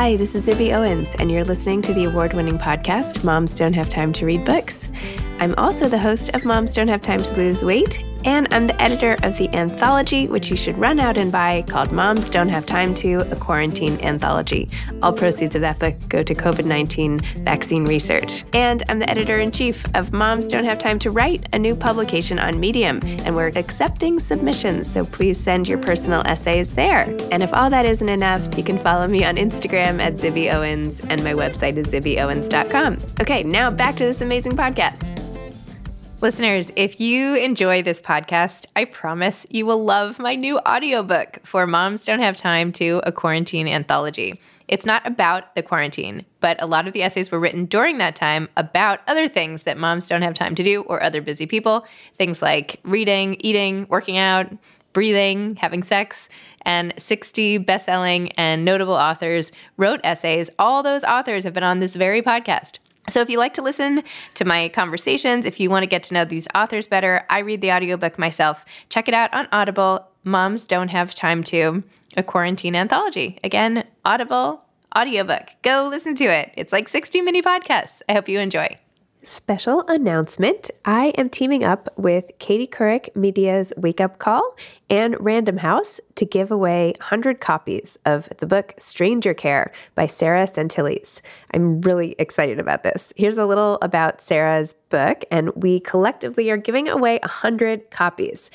Hi, this is Zibby Owens, and you're listening to the award-winning podcast, Moms Don't Have Time to Read Books. I'm also the host of Moms Don't Have Time to Lose Weight, and I'm the editor of the anthology, which you should run out and buy, called Moms Don't Have Time to, a Quarantine Anthology. All proceeds of that book go to COVID-19 vaccine research. And I'm the editor-in-chief of Moms Don't Have Time to Write, a new publication on Medium, and we're accepting submissions, so please send your personal essays there. And if all that isn't enough, you can follow me on Instagram at Zibby Owens, and my website is zibbyowens.com. Okay, now back to this amazing podcast. Listeners, if you enjoy this podcast, I promise you will love my new audiobook for Moms Don't Have Time to, a Quarantine Anthology. It's not about the quarantine, but a lot of the essays were written during that time about other things that moms don't have time to do or other busy people, things like reading, eating, working out, breathing, having sex, and 60 best-selling and notable authors wrote essays. All those authors have been on this very podcast. So if you like to listen to my conversations, if you want to get to know these authors better, I read the audiobook myself. Check it out on Audible, Moms Don't Have Time to, a Quarantine Anthology. Again, Audible, audiobook. Go listen to it. It's like 60 mini podcasts. I hope you enjoy. Special announcement. I am teaming up with Katie Couric Media's Wake Up Call and Random House to give away 100 copies of the book Stranger Care by Sarah Santilles. I'm really excited about this. Here's a little about Sarah's book, and we collectively are giving away 100 copies.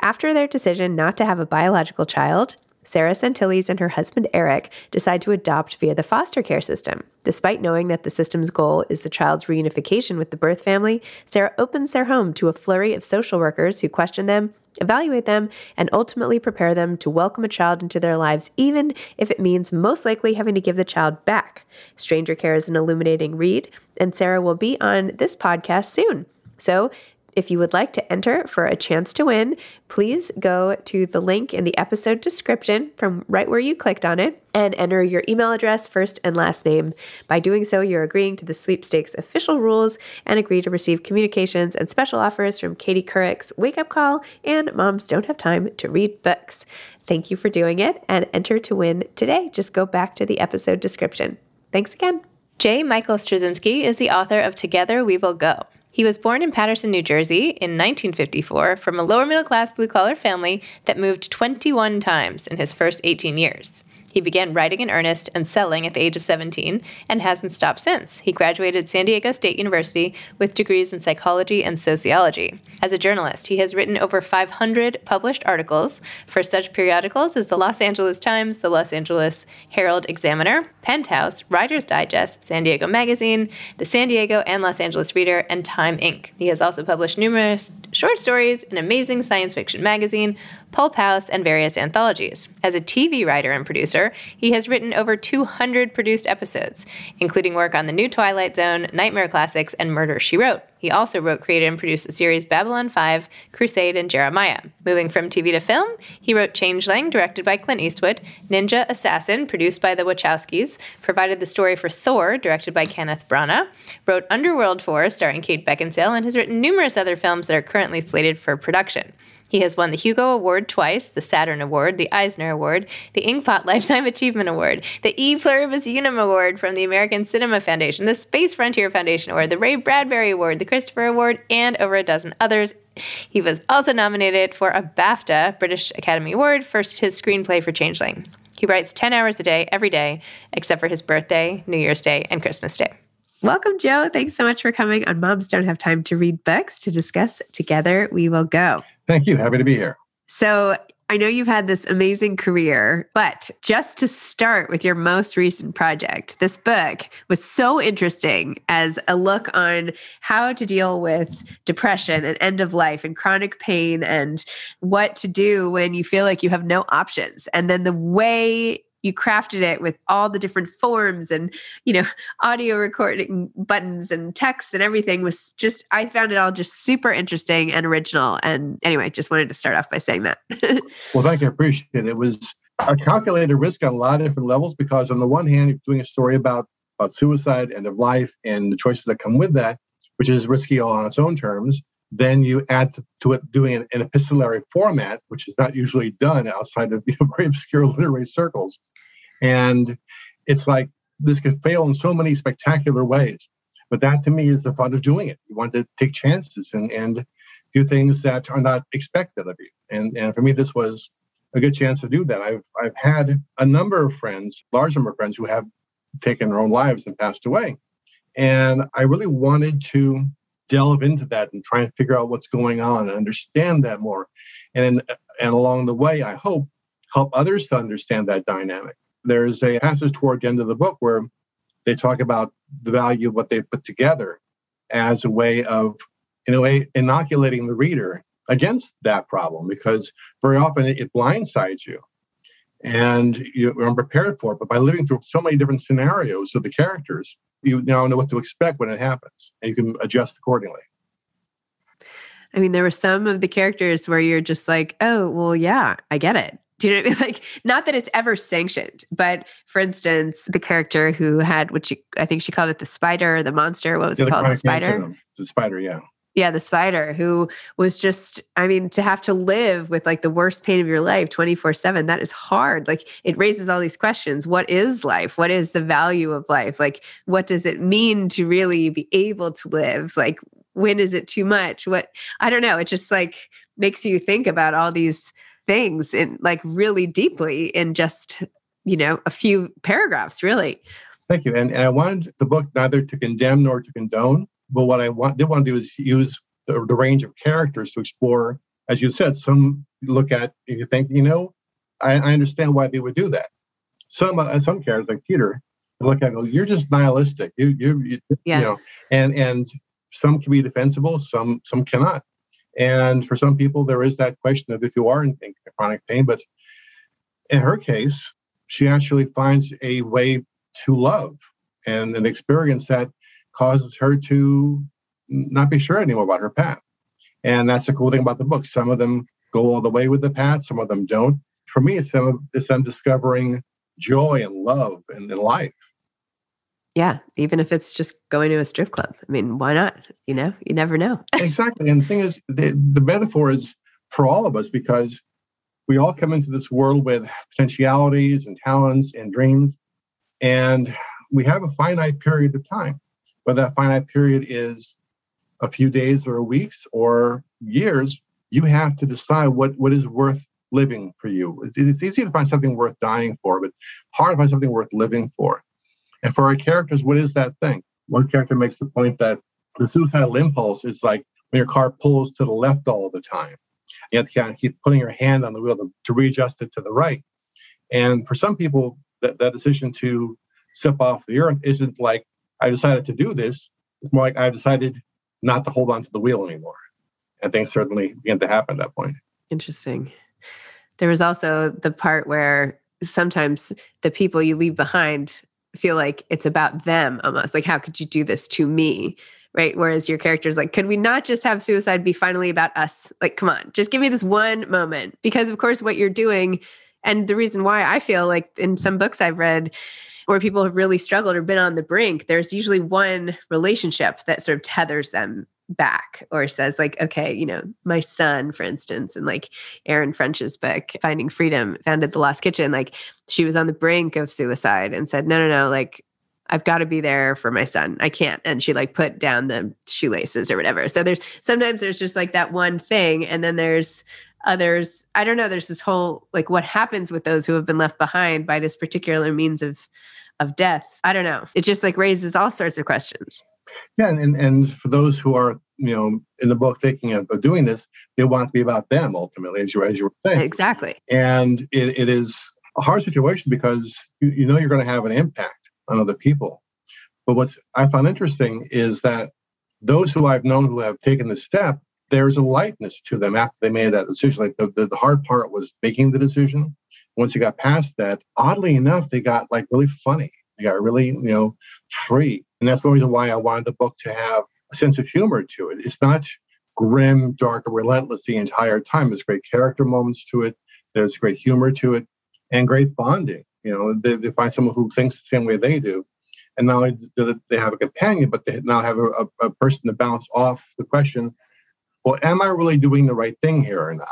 After their decision not to have a biological child, Sarah Santilles and her husband Eric decide to adopt via the foster care system. Despite knowing that the system's goal is the child's reunification with the birth family, Sarah opens their home to a flurry of social workers who question them, evaluate them, and ultimately prepare them to welcome a child into their lives, even if it means most likely having to give the child back. Stranger Care is an illuminating read, and Sarah will be on this podcast soon. So, if you would like to enter for a chance to win, please go to the link in the episode description from right where you clicked on it and enter your email address, first and last name. By doing so, you're agreeing to the sweepstakes official rules and agree to receive communications and special offers from Katie Couric's Wake Up Call and Moms Don't Have Time to Read Books. Thank you for doing it, and enter to win today. Just go back to the episode description. Thanks again. J. Michael Straczynski is the author of Together We Will Go. He was born in Paterson, New Jersey in 1954 from a lower-middle-class blue-collar family that moved 21 times in his first 18 years. He began writing in earnest and selling at the age of 17 and hasn't stopped since. He graduated San Diego State University with degrees in psychology and sociology. As a journalist, he has written over 500 published articles for such periodicals as the Los Angeles Times, the Los Angeles Herald-Examiner, Penthouse, Writer's Digest, San Diego Magazine, the San Diego and Los Angeles Reader, and Time Inc. He has also published numerous short stories, an amazing science fiction magazine, Pulp House, and various anthologies. As a TV writer and producer, he has written over 200 produced episodes, including work on The New Twilight Zone, Nightmare Classics, and Murder, She Wrote. He also wrote, created, and produced the series Babylon 5, Crusade, and Jeremiah. Moving from TV to film, he wrote Changeling, directed by Clint Eastwood, Ninja Assassin, produced by the Wachowskis, provided the story for Thor, directed by Kenneth Branagh, wrote Underworld 4, starring Kate Beckinsale, and has written numerous other films that are currently slated for production. He has won the Hugo Award twice, the Saturn Award, the Eisner Award, the Inkpot Lifetime Achievement Award, the E Pluribus Unum Award from the American Cinema Foundation, the Space Frontier Foundation Award, the Ray Bradbury Award, the Christopher Award, and over a dozen others. He was also nominated for a BAFTA, British Academy Award, for his screenplay for Changeling. He writes 10 hours a day, every day, except for his birthday, New Year's Day, and Christmas Day. Welcome, Joe. Thanks so much for coming on Moms Don't Have Time to Read Books to discuss Together We Will Go. Thank you. Happy to be here. So I know you've had this amazing career, but just to start with your most recent project, this book was so interesting as a look on how to deal with depression and end of life and chronic pain and what to do when you feel like you have no options. And then the way you crafted it with all the different forms and, audio recording buttons and text and everything was just, I found it all just super interesting and original. And anyway, just wanted to start off by saying that. Well, thank you. I appreciate it. It was a calculated risk on a lot of different levels because on the one hand, you're doing a story about suicide, end of life, and the choices that come with that, which is risky all on its own terms. Then you add to it doing an epistolary format, which is not usually done outside of very obscure literary circles. And it's like this could fail in so many spectacular ways. But that to me is the fun of doing it. You want to take chances and do things that are not expected of you. And for me, this was a good chance to do that. I've had a number of friends, large number of friends who have taken their own lives and passed away. And I really wanted to delve into that and try and figure out what's going on and understand that more. And along the way, I hope, help others to understand that dynamic. There's a passage toward the end of the book where they talk about the value of what they put together as a way of, in a way, inoculating the reader against that problem, because very often it blindsides you and you're unprepared for it. But by living through so many different scenarios of the characters, you now know what to expect when it happens, and you can adjust accordingly. I mean, there were some of the characters where you're just like, oh, well, yeah, I get it. Do you know what I mean? Like, not that it's ever sanctioned, but for instance, the character who had, I think she called it the spider or the monster. What was it called? The spider? The spider, yeah. Yeah, the spider, who was just, I mean, to have to live with like the worst pain of your life 24/7, that is hard. Like, it raises all these questions. What is life? What is the value of life? Like, what does it mean to really be able to live? Like, when is it too much? I don't know. It just like makes you think about all these things in like really deeply in just, a few paragraphs, really. Thank you. And I wanted the book neither to condemn nor to condone, but what I did want to do is use the range of characters to explore, as you said, some look at and you think, I understand why they would do that. Some characters like Peter look at and go, you're just nihilistic. And some can be defensible, some cannot. And for some people, there is that question of if you are in chronic pain. But in her case, she actually finds a way to love and an experience that causes her to not be sure anymore about her path. And that's the cool thing about the book. Some of them go all the way with the path. Some of them don't. For me, it's them discovering joy and love in life. Yeah, even if it's just going to a strip club. I mean, why not? You never know. Exactly. And the thing is, the metaphor is for all of us, because we all come into this world with potentialities and talents and dreams, and we have a finite period of time. Whether that finite period is a few days or weeks or years, you have to decide what is worth living for you. It's easy to find something worth dying for, but hard to find something worth living for. And for our characters, what is that thing? One character makes the point that the suicidal impulse is like when your car pulls to the left all the time. You have to kind of keep putting your hand on the wheel to readjust it to the right. And for some people, that decision to step off the earth isn't like, I decided to do this. It's more like I decided not to hold on to the wheel anymore. And things certainly begin to happen at that point. Interesting. There was also the part where sometimes the people you leave behind feel like it's about them almost. Like, how could you do this to me? Right? Whereas your character's like, could we not just have suicide be finally about us? Like, come on, just give me this one moment. Because of course, what you're doing, and the reason why I feel like in some books I've read where people have really struggled or been on the brink, there's usually one relationship that sort of tethers them back or says like, okay, my son, for instance, and like Erin French's book, Finding Freedom, Founded the Lost Kitchen, like she was on the brink of suicide and said, no, like I've got to be there for my son. I can't. And she like put down the shoelaces or whatever. So sometimes there's just like that one thing. And then there's others, I don't know, there's this whole, like what happens with those who have been left behind by this particular means of death. I don't know. It just like raises all sorts of questions. Yeah, and for those who are, in the book thinking of doing this, they want it to be about them ultimately, as you were saying. Exactly. And it is a hard situation because you're going to have an impact on other people. But what I found interesting is that those who I've known who have taken the step, there's a lightness to them after they made that decision. Like the hard part was making the decision. Once you got past that, oddly enough, they got like really funny. They got really, free. And that's the reason why I wanted the book to have a sense of humor to it. It's not grim, dark, or relentless the entire time. There's great character moments to it. There's great humor to it and great bonding. They find someone who thinks the same way they do. And not only do they have a companion, but they now have a person to bounce off the question, well, am I really doing the right thing here or not?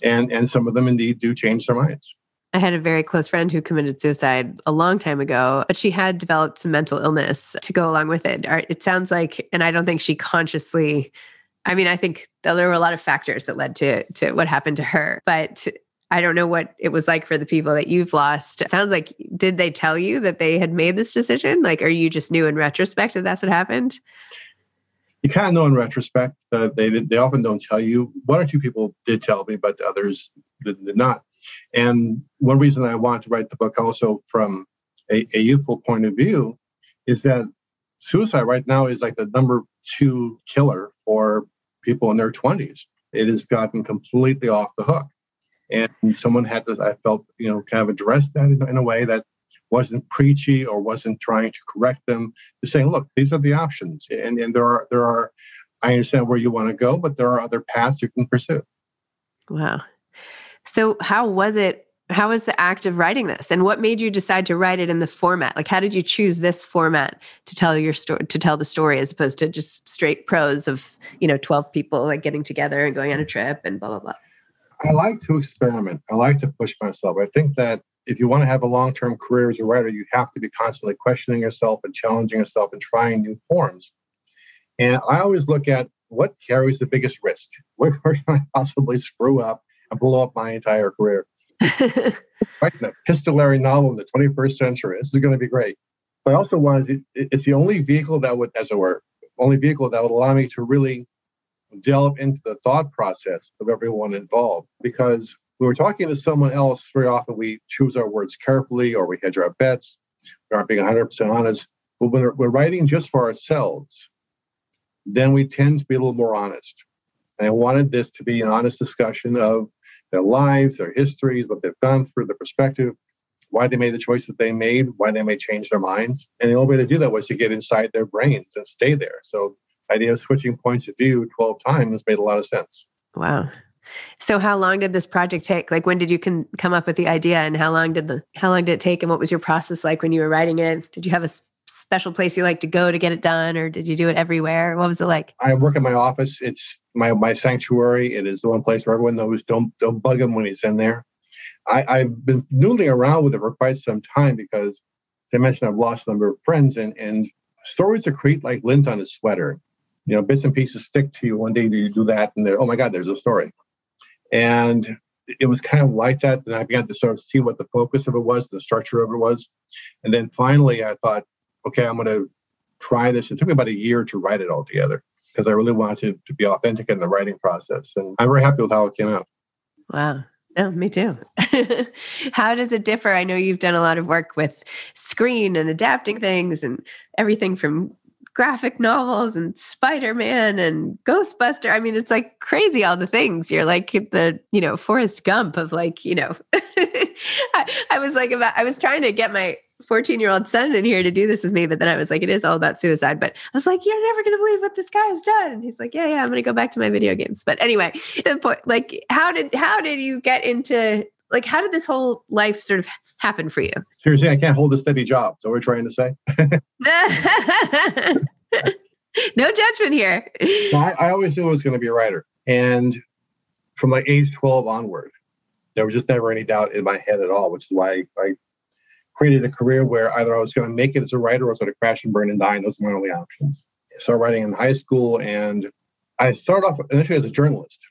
And some of them indeed do change their minds. I had a very close friend who committed suicide a long time ago, but she had developed some mental illness to go along with it. It sounds like, and I don't think she consciously, I mean, I think there were a lot of factors that led to what happened to her, but I don't know what it was like for the people that you've lost. It sounds like, did they tell you that they had made this decision? Like, or you just knew in retrospect that that's what happened? You kind of know in retrospect. They often don't tell you. One or two people did tell me, but others did not. And one reason I want to write the book also from a youthful point of view is that suicide right now is like the number 2 killer for people in their 20s. It has gotten completely off the hook. And someone had to, I felt, kind of address that in a way that wasn't preachy or wasn't trying to correct them. Just saying, look, these are the options. And there are, I understand where you want to go, but there are other paths you can pursue. Wow. So how was it? How was the act of writing this? And what made you decide to write it in the format? Like, how did you choose this format to tell your story, to tell the story, as opposed to just straight prose of, 12 people like getting together and going on a trip and blah, blah, blah? I like to experiment. I like to push myself. I think that if you want to have a long-term career as a writer, you have to be constantly questioning yourself and challenging yourself and trying new forms. And I always look at what carries the biggest risk. Where can I possibly screw up and blow up my entire career? Writing a epistolary novel in the 21st century. This is going to be great. But I also wanted it's the only vehicle that would, as it were, allow me to really delve into the thought process of everyone involved. Because when we're talking to someone else, very often we choose our words carefully or we hedge our bets. We aren't being 100% honest. But when we're writing just for ourselves, then we tend to be a little more honest. And I wanted this to be an honest discussion of their lives, their histories, what they've gone through, their perspective, why they made the choice that they made, why they may change their minds. And the only way to do that was to get inside their brains and stay there. So the idea of switching points of view 12 times made a lot of sense. Wow. So how long did this project take? Like, when did you come up with the idea, and how long did it take, and what was your process like when you were writing it? Did you have a special place you like to go to get it done, or did you do it everywhere? What was it like? I work in my office. It's my sanctuary. It is the one place where everyone knows don't bug him when he's in there. I've been noodling around with it for quite some time because, as I mentioned, I've lost a number of friends, and stories accrete like lint on a sweater. Bits and pieces stick to you. One day you do that, and oh my God, there's a story. And it was kind of like that. Then I began to sort of see what the focus of it was, the structure of it was. And then finally I thought, okay, I'm going to try this. It took me about a year to write it all together because I really wanted to be authentic in the writing process. And I'm very happy with how it came out. Wow. Oh, me too. How does it differ? I know you've done a lot of work with screen and adapting things and everything from graphic novels and Spider-Man and Ghostbuster. I mean, it's like crazy, all the things. You're like the, Forrest Gump of I was trying to get my 14-year-old son in here to do this with me, but then I was like, it is all about suicide. But I was like, you're never going to believe what this guy has done. And he's like, yeah, I'm going to go back to my video games. But anyway, the point, like, how did you get into, like, how did this whole life sort of happen for you? Seriously, I can't hold a steady job. So we're trying to say. No judgment here. I always knew I was going to be a writer. And from like age 12 onward, there was just never any doubt in my head at all, which is why I created a career where either I was going to make it as a writer or I was going to crash and burn and die. And those were my only options. I started writing in high school, and I started off initially as a journalist.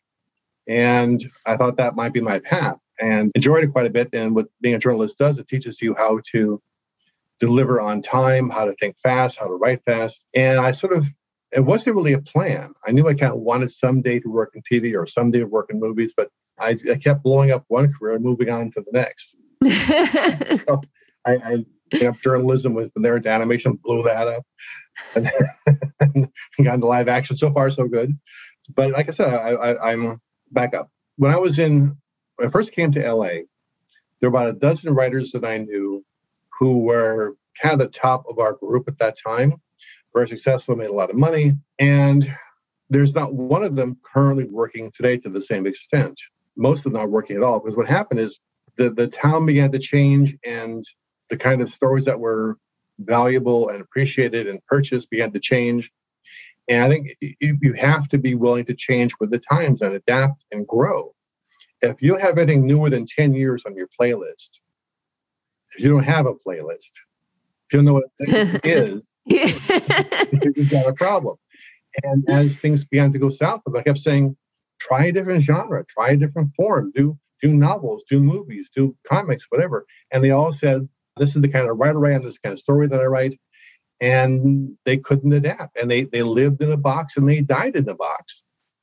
And I thought that might be my path, and enjoyed it quite a bit. And what being a journalist does, it teaches you how to deliver on time, how to think fast, how to write fast. And it wasn't really a plan. I knew I kind of wanted someday to work in TV or someday to work in movies, but I kept blowing up one career and moving on to the next. So I picked up journalism, went from there to animation, blew that up, and got into live action. So far, so good. But like I said, I'm back up. When I first came to LA, there were about a dozen writers that I knew who were kind of the top of our group at that time, very successful, made a lot of money. And there's not one of them currently working today to the same extent. Most of them not working at all, because what happened is the town began to change, and the kind of stories that were valuable and appreciated and purchased began to change. And I think you have to be willing to change with the times and adapt and grow. If you have anything newer than 10 years on your playlist, if you don't have a playlist, if you don't know what it is, you've got a problem. And as things began to go south, I kept saying, try a different genre, try a different form, do novels, do movies, do comics, whatever. And they all said, this is the kind of writer I am, this kind of story that I write. And they couldn't adapt. And they lived in a box and they died in the box,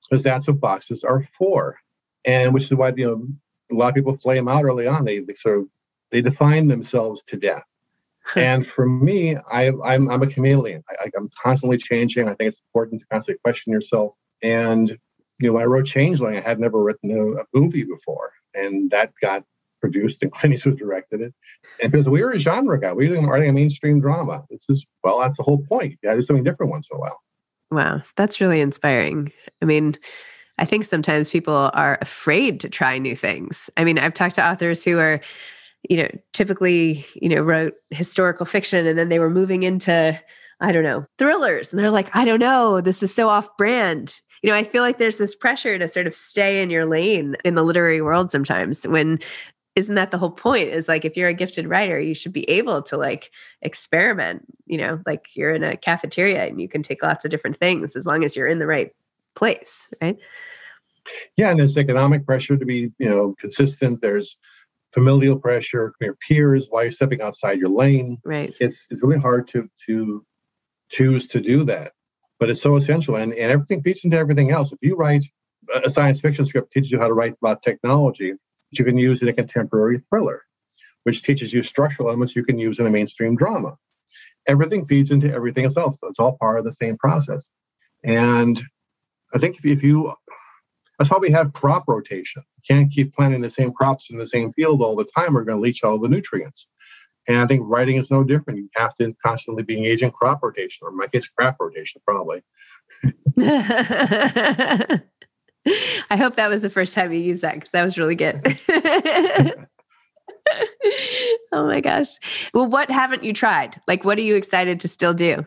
because that's what boxes are for. And which is why, a lot of people flame out early on. They define themselves to death. And for me, I'm a chameleon. I'm constantly changing. I think it's important to constantly question yourself. And when I wrote Changeling, I had never written a movie before, and that got produced, and Clint Eastwood directed it. And because we were a genre guy, we were writing a mainstream drama. That's the whole point. You got to do something different once in a while. Wow, that's really inspiring. I mean, I think sometimes people are afraid to try new things. I mean, I've talked to authors who are, typically, wrote historical fiction, and then they were moving into, I don't know, thrillers. And they're like, I don't know, this is so off brand. I feel like there's this pressure to sort of stay in your lane in the literary world sometimes, when isn't that the whole point? Is like, if you're a gifted writer, you should be able to like experiment, like you're in a cafeteria and you can take lots of different things as long as you're in the right place, right? Yeah, and there's economic pressure to be, consistent. There's familial pressure from your peers while you're stepping outside your lane. Right. It's really hard to choose to do that, but it's so essential, and everything feeds into everything else. If you write a science fiction script, teaches you how to write about technology, which you can use in a contemporary thriller, which teaches you structural elements you can use in a mainstream drama. Everything feeds into everything else. It's all part of the same process. And I think that's why we have crop rotation. You can't keep planting the same crops in the same field all the time. We're going to leach all the nutrients. And I think writing is no different. You have to constantly be engaged in crop rotation, or in my case, crap rotation, probably. I hope that was the first time you used that, because that was really good. Oh my gosh. Well, what haven't you tried? Like, what are you excited to still do?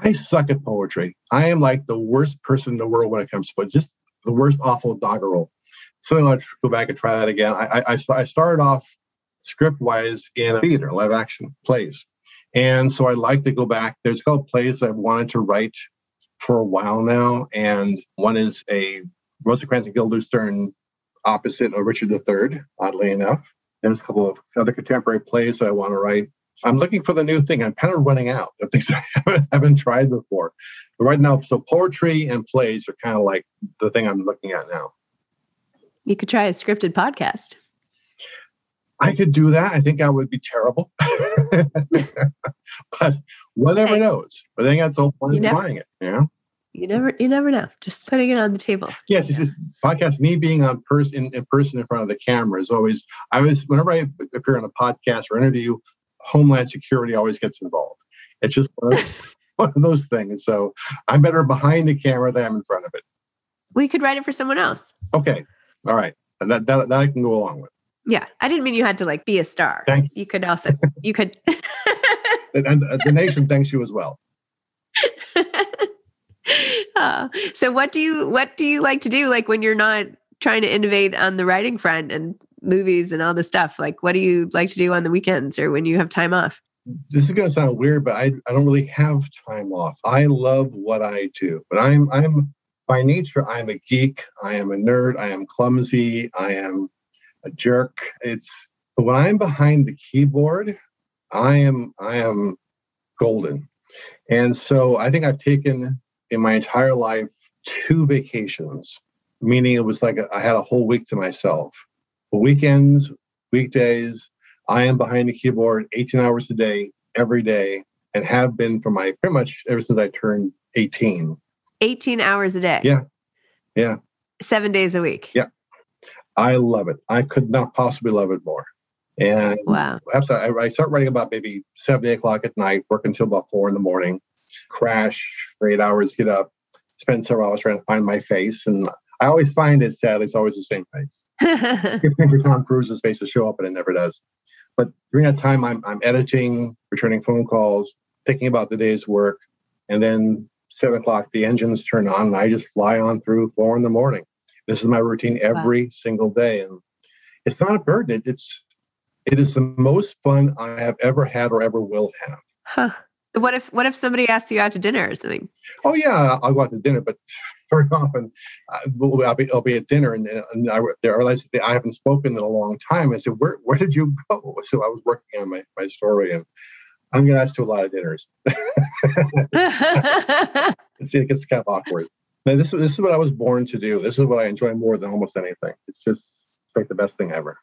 I suck at poetry. I am like the worst person in the world when it comes to it. Just the worst awful doggerel. So I want to go back and try that again. I started off script-wise in theater, live action plays. And so I like to go back. There's a couple plays I've wanted to write for a while now. And one is a Rosencrantz and Guildenstern opposite of Richard III, oddly enough. There's a couple of other contemporary plays that I want to write. I'm looking for the new thing. I'm kind of running out of things that I haven't tried before. But right now, so poetry and plays are kind of like the thing I'm looking at now. You could try a scripted podcast. I could do that. I think I would be terrible. But one never knows. But I think that's all fun trying it. Yeah. You never know. Just putting it on the table. Yes, it's just podcast. Me being in person in front of the camera is always. Whenever I appear on a podcast or interview, Homeland Security always gets involved. It's just one of those things. So I'm better behind the camera than I'm in front of it. We could write it for someone else. Okay. All right. And that I can go along with. Yeah. I didn't mean you had to like be a star. Thank you. You could also, you could. And the nation thanks you as well. So what do you like to do? Like when you're not trying to innovate on the writing front and movies and all this stuff, like what do you like to do on the weekends or when you have time off? This is going to sound weird, but I don't really have time off. I love what I do, but I'm by nature, I'm a geek. I am a nerd. I am clumsy. I am a jerk. But when I'm behind the keyboard, I am golden. And so I think I've taken in my entire life 2 vacations, meaning it was like I had a whole week to myself. The weekends, weekdays, I am behind the keyboard 18 hours a day, every day, and have been for pretty much ever since I turned 18. 18 hours a day? Yeah. 7 days a week? Yeah. I love it. I could not possibly love it more. And wow. I start writing about maybe 7, 8 o'clock at night, work until about 4 in the morning, crash for 8 hours, get up, spend several hours trying to find my face. And I always find it, sadly, it's always the same face. Keep for Tom Cruise's face to show up, and it never does. But during that time, I'm editing, returning phone calls, thinking about the day's work. And then 7 o'clock, the engines turn on, and I just fly on through 4 in the morning. This is my routine every single day. And it's not a burden. It is the most fun I have ever had or ever will have. Huh. What if somebody asks you out to dinner or something? Oh yeah, I'll go out to dinner, but very often I'll be at dinner and I realize that I haven't spoken in a long time. I said, where did you go? So I was working on my story, and I'm getting asked to a lot of dinners. See, it gets kind of awkward. Now, this is what I was born to do. This is what I enjoy more than almost anything. It's like the best thing ever.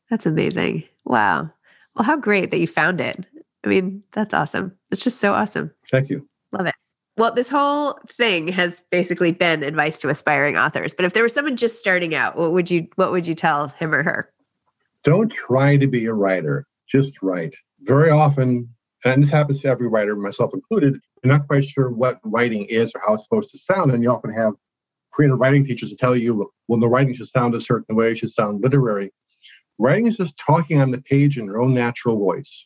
That's amazing. Wow. Well, how great that you found it. I mean, that's awesome. It's just so awesome. Thank you. Love it. Well, this whole thing has basically been advice to aspiring authors. But if there was someone just starting out, what would you tell him or her? Don't try to be a writer. Just write. Very often, and this happens to every writer, myself included, you're not quite sure what writing is or how it's supposed to sound. And you often have creative writing teachers to tell you, well, the writing should sound a certain way, it should sound literary. Writing is just talking on the page in your own natural voice.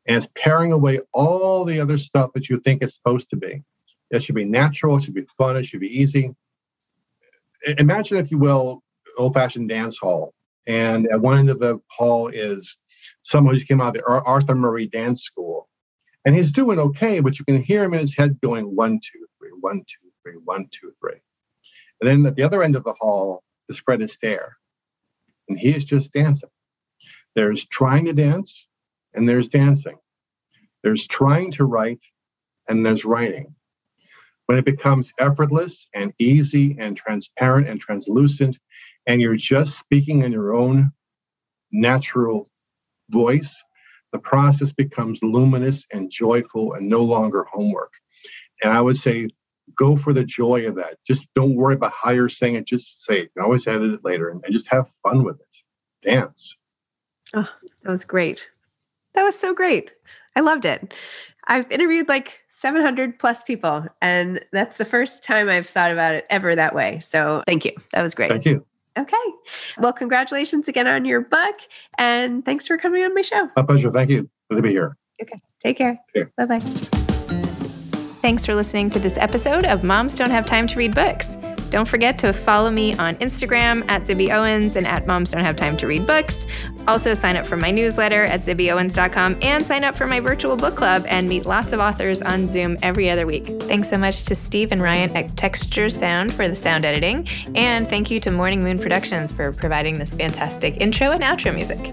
And it's paring away all the other stuff that you think it's supposed to be. It should be natural. It should be fun. It should be easy. Imagine, if you will, old-fashioned dance hall. And at one end of the hall is someone who just came out of the Arthur Murray Dance School. And he's doing okay, but you can hear him in his head going 1, 2, 3, 1, 2, 3, 1, 2, 3. And then at the other end of the hall is Fred Astaire. And he is just dancing. There's trying to dance, and there's dancing. There's trying to write, and there's writing. When it becomes effortless and easy and transparent and translucent, and you're just speaking in your own natural voice, the process becomes luminous and joyful and no longer homework. And I would say, go for the joy of that. Just don't worry about how you're saying it. Just say it. You can always edit it later and just have fun with it. Dance. Oh, that was great. That was so great. I loved it. I've interviewed like 700 plus people, and that's the first time I've thought about it ever that way. So thank you. That was great. Thank you. Okay. Well, congratulations again on your book, and thanks for coming on my show. My pleasure. Thank you. Good to be here. Okay. Take care. Yeah. Bye-bye. Thanks for listening to this episode of Moms Don't Have Time to Read Books. Don't forget to follow me on Instagram at Zibby Owens and at Moms Don't Have Time to Read Books. Also sign up for my newsletter at zibbyowens.com and sign up for my virtual book club and meet lots of authors on Zoom every other week. Thanks so much to Steve and Ryan at Texture Sound for the sound editing. And thank you to Morning Moon Productions for providing this fantastic intro and outro music.